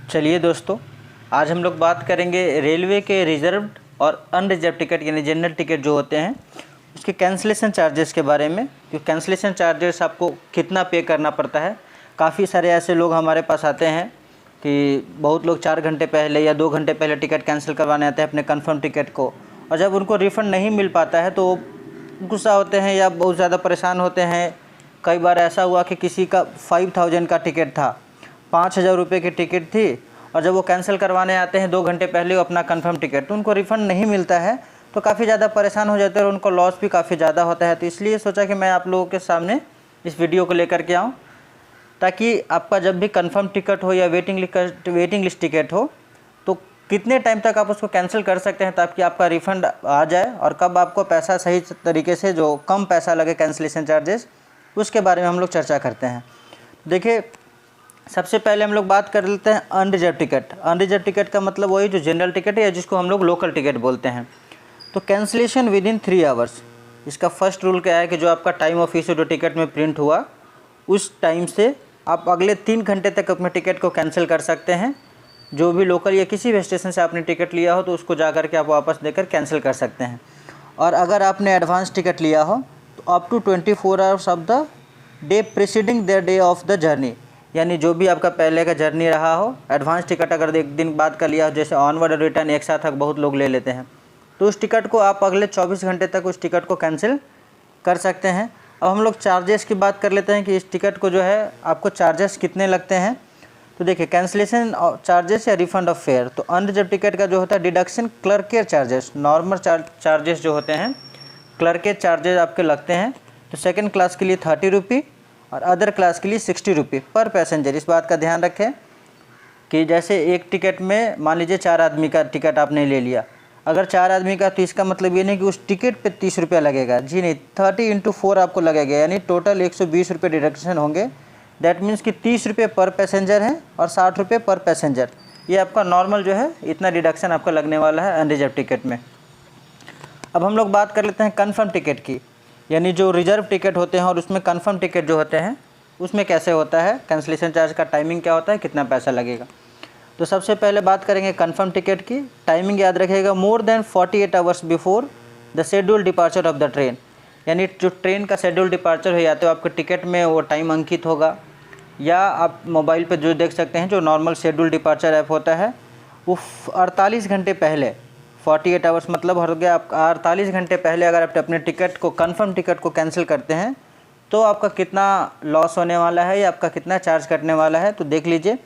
चलिए दोस्तों, आज हम लोग बात करेंगे रेलवे के रिजर्व्ड और अनरिजर्व टिकट यानी जनरल टिकट जो होते हैं उसके कैंसिलेशन चार्जेस के बारे में। कि कैंसिलेशन चार्जेस आपको कितना पे करना पड़ता है। काफ़ी सारे ऐसे लोग हमारे पास आते हैं कि बहुत लोग 4 घंटे पहले या 2 घंटे पहले टिकट कैंसिल करवाने आते हैं अपने कंफर्म टिकट को, और जब उनको रिफ़ंड नहीं मिल पाता है तो गुस्सा होते हैं या बहुत ज़्यादा परेशान होते हैं। कई बार ऐसा हुआ कि किसी का 5000 का टिकट था, 5000 रुपये की टिकट थी, और जब वो कैंसिल करवाने आते हैं 2 घंटे पहले अपना कंफर्म टिकट, तो उनको रिफ़ंड नहीं मिलता है, तो काफ़ी ज़्यादा परेशान हो जाते हैं और उनको लॉस भी काफ़ी ज़्यादा होता है। तो इसलिए सोचा कि मैं आप लोगों के सामने इस वीडियो को लेकर के आऊँ, ताकि आपका जब भी कंफर्म टिकट हो या वेटिंग लिस्ट टिकट हो तो कितने टाइम तक आप उसको कैंसिल कर सकते हैं ताकि आपका रिफ़ंड आ जाए, और कब आपको पैसा सही तरीके से जो कम पैसा लगे कैंसिलेशन चार्जेस, उसके बारे में हम लोग चर्चा करते हैं। देखिए, सबसे पहले हम लोग बात कर लेते हैं अनरिजर्व टिकट। अनरिजर्व टिकट का मतलब वही जो जनरल टिकट है या जिसको हम लोग लोकल टिकट बोलते हैं। तो कैंसिलेशन विद इन 3 आवर्स, इसका फर्स्ट रूल क्या है कि जो आपका टाइम ऑफ इशू जो टिकट में प्रिंट हुआ उस टाइम से आप अगले 3 घंटे तक अपने टिकट को कैंसिल कर सकते हैं। जो भी लोकल या किसी भी स्टेशन से आपने टिकट लिया हो तो उसको जा कर के आप वापस देकर कैंसिल कर सकते हैं। और अगर आपने एडवांस टिकट लिया हो तो up to 24 hours of the day preceding the day of the journey, यानी जो भी आपका पहले का जर्नी रहा हो, एडवांस टिकट अगर 1 दिन बाद का लिया हो, जैसे ऑनवर्ड और रिटर्न एक साथ बहुत लोग ले लेते हैं, तो उस टिकट को आप अगले 24 घंटे तक उस टिकट को कैंसिल कर सकते हैं। अब हम लोग चार्जेस की बात कर लेते हैं कि इस टिकट को जो है आपको चार्जेस कितने लगते हैं। तो देखिए, कैंसिलेशन चार्जेस या रिफंड ऑफ फेयर, तो अनरिजर्व टिकट का जो होता है डिडक्शन क्लर्केर चार्जेस, नॉर्मल चार्जेस जो होते हैं क्लर्केर चार्जेस आपके लगते हैं। तो सेकंड क्लास के लिए 30 रुपये और अदर क्लास के लिए 60 रुपये पर पैसेंजर। इस बात का ध्यान रखें कि जैसे एक टिकट में मान लीजिए 4 आदमी का टिकट आपने ले लिया, अगर 4 आदमी का, तो इसका मतलब ये नहीं कि उस टिकट पे 30 रुपया लगेगा, जी नहीं, 30 × 4 आपको लगेगा, यानी टोटल 120 रुपये डिडक्शन होंगे। दैट मीन्स कि 30 रुपये पर पैसेंजर है और 60 रुपये पर पैसेंजर। ये आपका नॉर्मल जो है इतना डिडक्शन आपका लगने वाला है अनरिजर्व टिकट में। अब हम लोग बात कर लेते हैं कन्फर्म टिकट की, यानी जो रिजर्व टिकट होते हैं और उसमें कन्फर्म टिकट जो होते हैं उसमें कैसे होता है, कैंसिलेशन चार्ज का टाइमिंग क्या होता है, कितना पैसा लगेगा। तो सबसे पहले बात करेंगे कन्फर्म टिकट की। टाइमिंग याद रखिएगा, more than 48 hours before the schedule departure of the train, यानी जो ट्रेन का शेड्यूल डिपार्चर हो, या तो आपके टिकट में वो टाइम अंकित होगा, या आप मोबाइल पे जो देख सकते हैं जो नॉर्मल शेड्यूल डिपार्चर ऐप होता है, वो 48 घंटे पहले, 48 आवर्स मतलब हो गया आप 48 घंटे पहले अगर आप अपने टिकट को, कन्फर्म टिकट को कैंसिल करते हैं तो आपका कितना लॉस होने वाला है या आपका कितना चार्ज कटने वाला है। तो देख लीजिए,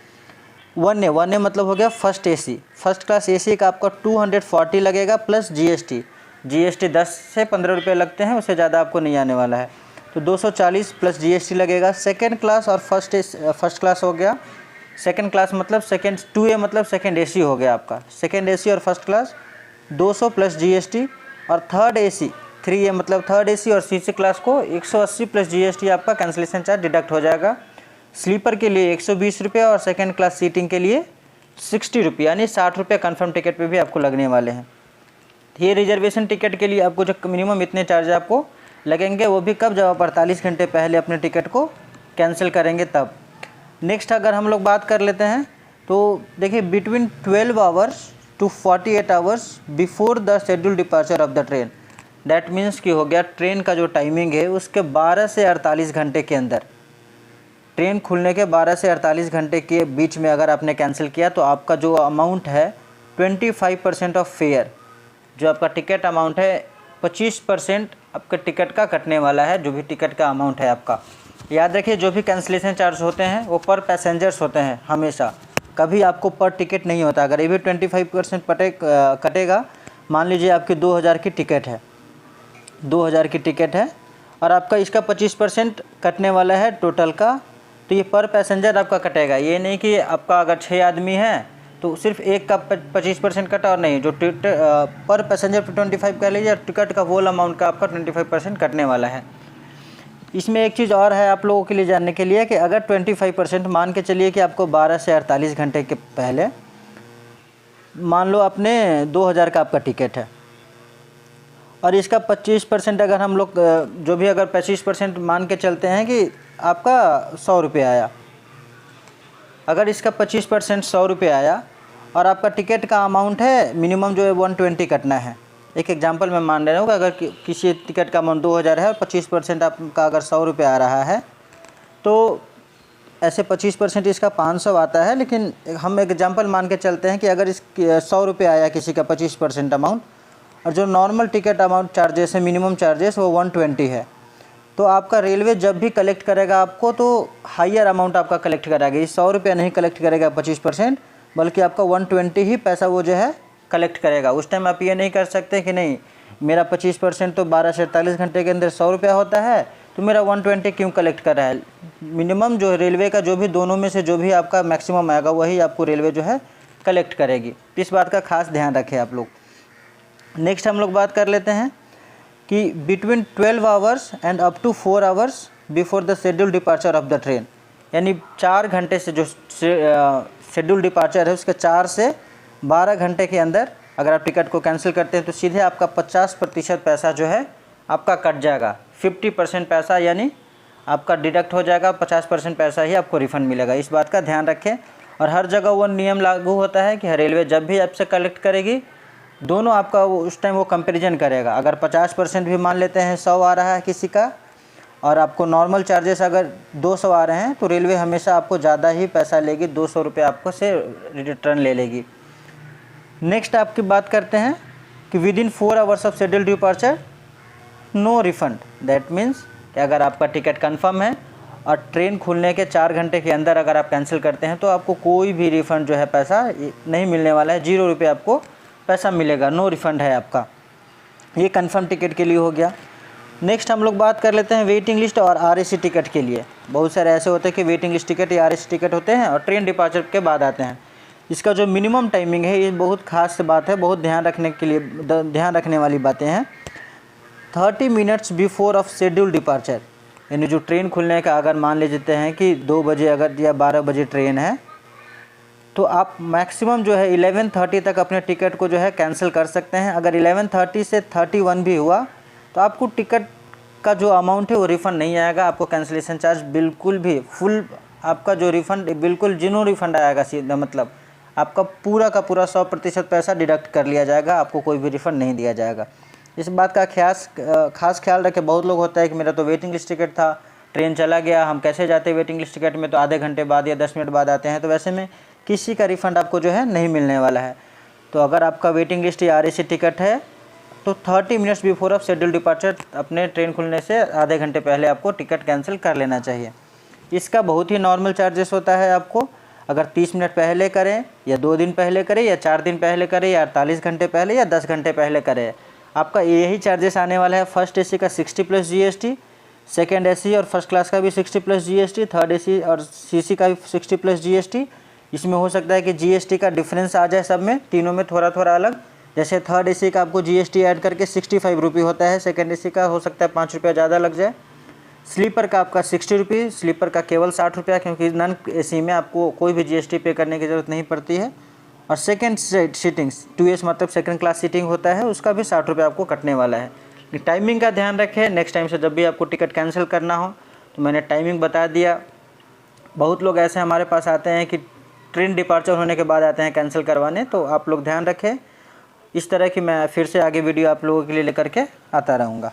1A मतलब हो गया first AC, first class AC का आपका 240 लगेगा प्लस GST 10 से 15 रुपये लगते हैं, उससे ज़्यादा आपको नहीं आने वाला है, तो 240 प्लस GST लगेगा। सेकंड क्लास और फर्स्ट क्लास हो गया, सेकंड क्लास मतलब सेकंड, 2A मतलब सेकंड AC हो गया आपका, सेकंड AC और फर्स्ट क्लास 200 प्लस GST, और थर्ड AC 3A मतलब थर्ड AC और CC क्लास को 180 प्लस GST आपका कैंसिलेशन चार्ज डिडक्ट हो जाएगा। स्लीपर के लिए 120 रुपये और सेकंड क्लास सीटिंग के लिए 60 रुपये, यानी 60 रुपये कन्फर्म टिकट पे भी आपको लगने वाले हैं। ये रिजर्वेशन टिकट के लिए आपको जो मिनिमम इतने चार्ज आपको लगेंगे, वो भी कब, जब आप 48 घंटे पहले अपने टिकट को कैंसिल करेंगे तब। नेक्स्ट अगर हम लोग बात कर लेते हैं तो देखिए, between 12 hours to 48 hours before the schedule departure of the train, that means कि हो गया ट्रेन का जो टाइमिंग है उसके 12 से 48 घंटे के अंदर, ट्रेन खुलने के 12 से 48 घंटे के बीच में अगर आपने कैंसिल किया तो आपका जो अमाउंट है 25% ऑफ फेयर, जो आपका टिकट अमाउंट है 25% आपका टिकट का कटने वाला है, जो भी टिकट का अमाउंट है आपका। याद रखिए, जो भी कैंसिलेशन चार्ज होते हैं वो पर पैसेंजर्स होते हैं हमेशा, कभी आपको पर टिकट नहीं होता। अगर ये भी 25% कटेगा, मान लीजिए आपकी 2000 की टिकट है, 2000 की टिकट है और आपका इसका 25% कटने वाला है टोटल का, तो ये पर पैसेंजर आपका कटेगा। ये नहीं कि आपका अगर 6 आदमी है तो सिर्फ एक का 25% कटा, और नहीं, जो पर पैसेंजर पर 25 कह लीजिए, टिकट का होल अमाउंट का आपका 25% कटने वाला है। इसमें एक चीज़ और है आप लोगों के लिए जानने के लिए कि अगर 25% मान के चलिए कि आपको 12 से 48 घंटे के पहले, मान लो आपने 2000 का आपका टिकट है और इसका 25% अगर हम लोग जो भी अगर 25% मान के चलते हैं कि आपका 100 रुपये आया, अगर इसका 25% 100 रुपये आया और आपका टिकट का अमाउंट है मिनिमम जो है 120 कटना है। एक एग्जांपल मैं मान रहा हूँ कि अगर किसी टिकट का अमाउंट 2000 है और 25% आपका अगर 100 रुपये आ रहा है तो ऐसे 25% इसका 500 आता है। लेकिन हम एग्जांपल मान के चलते हैं कि अगर इस 100 रुपये आया किसी का 25% अमाउंट और जो नॉर्मल टिकट अमाउंट चार्जेस है मिनिमम चार्जेस वो 120 है, तो आपका रेलवे जब भी कलेक्ट करेगा आपको तो हाईयर अमाउंट आपका कलेक्ट कराएगा। ये 100 रुपये नहीं कलेक्ट करेगा 25%, बल्कि आपका 120 ही पैसा वो जो है कलेक्ट करेगा। उस टाइम आप ये नहीं कर सकते कि नहीं मेरा 25% तो 12 से 48 घंटे के अंदर 100 रुपया होता है तो मेरा 120 क्यों कलेक्ट कर रहा है। मिनिमम जो रेलवे का जो भी दोनों में से जो भी आपका मैक्सिमम आएगा वही आपको रेलवे जो है कलेक्ट करेगी। इस बात का खास ध्यान रखें आप लोग। नेक्स्ट हम लोग बात कर लेते हैं कि between 12 hours and up to 4 hours before the schedule departure of the train, यानी 4 घंटे से जो शेड्यूल डिपार्चर है उसके 4 से 12 घंटे के अंदर अगर आप टिकट को कैंसिल करते हैं तो सीधे आपका 50% पैसा जो है आपका कट जाएगा। 50% पैसा यानी आपका डिडक्ट हो जाएगा, 50% पैसा ही आपको रिफ़ंड मिलेगा। इस बात का ध्यान रखें। और हर जगह वो नियम लागू होता है कि रेलवे जब भी आपसे कलेक्ट करेगी दोनों आपका उस टाइम वो कंपैरिजन करेगा। अगर 50% भी मान लेते हैं 100 आ रहा है किसी का और आपको नॉर्मल चार्जेस अगर 200 आ रहे हैं तो रेलवे हमेशा आपको ज़्यादा ही पैसा लेगी, 200 रुपये आपको से रिटर्न ले लेगी। नेक्स्ट आपकी बात करते हैं कि within 4 hours of schedule departure no refund. That means कि अगर आपका टिकट कंफर्म है और ट्रेन खुलने के 4 घंटे के अंदर अगर आप कैंसिल करते हैं तो आपको कोई भी रिफ़ंड जो है पैसा नहीं मिलने वाला है। 0 रुपये आपको पैसा मिलेगा, नो रिफ़ंड है आपका। ये कंफर्म टिकट के लिए हो गया। नेक्स्ट हम लोग बात कर लेते हैं वेटिंग लिस्ट और आरएसी टिकट के लिए। बहुत सारे ऐसे होते हैं कि वेटिंग लिस्ट टिकट या आरएसी टिकट होते हैं और ट्रेन डिपार्चर के बाद आते हैं। इसका जो मिनिमम टाइमिंग है ये बहुत खास बात है, बहुत ध्यान रखने के लिए ध्यान रखने वाली बातें हैं। 30 minutes before of schedule departure, यानी जो ट्रेन खुलने का अगर मान लेते हैं कि 2 बजे अगर या 12 बजे ट्रेन है तो आप मैक्सिमम जो है 11:30 तक अपने टिकट को जो है कैंसिल कर सकते हैं। अगर 11:30 से 31 भी हुआ तो आपको टिकट का जो अमाउंट है वो रिफ़ंड नहीं आएगा। आपको कैंसिलेशन चार्ज बिल्कुल भी फुल आपका जो रिफ़ंड बिल्कुल जीरो रिफ़ंड आएगा। सीधा मतलब आपका पूरा का पूरा 100% पैसा डिडक्ट कर लिया जाएगा, आपको कोई भी रिफ़ंड नहीं दिया जाएगा। इस बात का खास ख्याल रखें। बहुत लोग होता है कि मेरा तो वेटिंग लिस्ट टिकट था, ट्रेन चला गया, हम कैसे जाते वेटिंग लिस्ट टिकट में, तो आधे घंटे बाद या 10 मिनट बाद आते हैं, तो वैसे में किसी का रिफ़ंड आपको जो है नहीं मिलने वाला है। तो अगर आपका वेटिंग लिस्ट या आरएसी टिकट है तो 30 minutes before of schedule departure अपने ट्रेन खुलने से आधे घंटे पहले आपको टिकट कैंसिल कर लेना चाहिए। इसका बहुत ही नॉर्मल चार्जेस होता है। आपको अगर 30 मिनट पहले करें या 2 दिन पहले करें या 4 दिन पहले करें या 48 घंटे पहले या 10 घंटे पहले करें, आपका यही चार्जेस आने वाला है। फर्स्ट एसी का 60 प्लस जीएसटी, सेकेंड एसी और फर्स्ट क्लास का भी 60 प्लस जीएसटी, थर्ड एसी और सीसी का भी 60 प्लस जीएसटी। इसमें हो सकता है कि जीएसटी का डिफरेंस आ जाए सब में, तीनों में थोड़ा थोड़ा अलग। जैसे थर्ड एसी का आपको जीएसटी ऐड करके 65 रुपये होता है, सेकेंड एसी का हो सकता है 5 रुपया ज़्यादा लग जाए। स्लीपर का आपका 60 रुपये, स्लीपर का केवल 60 रुपया, क्योंकि नॉन एसी में आपको कोई भी जीएसटी पे करने की ज़रूरत नहीं पड़ती है। और सेकेंड सीटिंग्स 2S मतलब सेकेंड क्लास सीटिंग होता है, उसका भी 60 रुपये आपको कटने वाला है। टाइमिंग का ध्यान रखें। नेक्स्ट टाइम से जब भी आपको टिकट कैंसिल करना हो तो मैंने टाइमिंग बता दिया। बहुत लोग ऐसे हमारे पास आते हैं कि ट्रेन डिपार्चर होने के बाद आते हैं कैंसिल करवाने, तो आप लोग ध्यान रखें। इस तरह की मैं फिर से आगे वीडियो आप लोगों के लिए लेकर के आता रहूँगा।